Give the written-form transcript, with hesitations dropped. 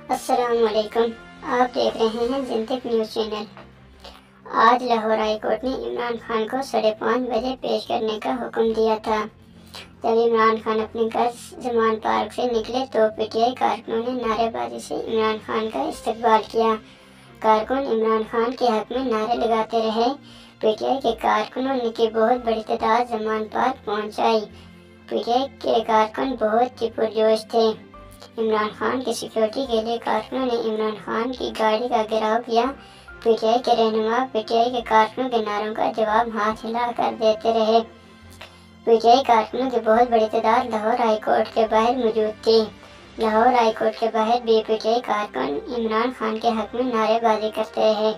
السلام علیکم، آپ دیکھ رہے ہیں زندگی نیوز چینل۔ آج لاہور ہائی کورٹ نے عمران خان کو 5:30 بجے پیش کرنے کا حکم دیا تھا۔ جب عمران خان اپنے گھر زمان پارک سے نکلے تو پی ٹی آئی کارکنوں نے نعرے بازی سے عمران خان کا استقبال کیا۔ کارکن عمران خان کے حق میں نعرے لگاتے رہے۔ پی ٹی آئی کے کارکنوں نے کی بہت بڑی تعداد زمان پارک پہنچ آئی۔ پی ٹی آئی کے کارکن بہت ہی پرجوش تھے۔ عمران خان کی سیکیورٹی کے لیے کارکنوں نے عمران خان کی گاڑی کا گھیراؤ کیا۔ پی ٹی آئی کے رہنما پی ٹی آئی کے کارکنوں کے نعروں کا جواب ہاتھ ہلا کر دیتے رہے۔ پی ٹی آئی کارکنوں کی بہت بڑی تعداد لاہور ہائی کورٹ کے باہر موجود تھی۔ لاہور ہائی کورٹ کے باہر بھی پی ٹی آئی کارکن عمران خان کے حق میں نعرے بازی کرتے رہے۔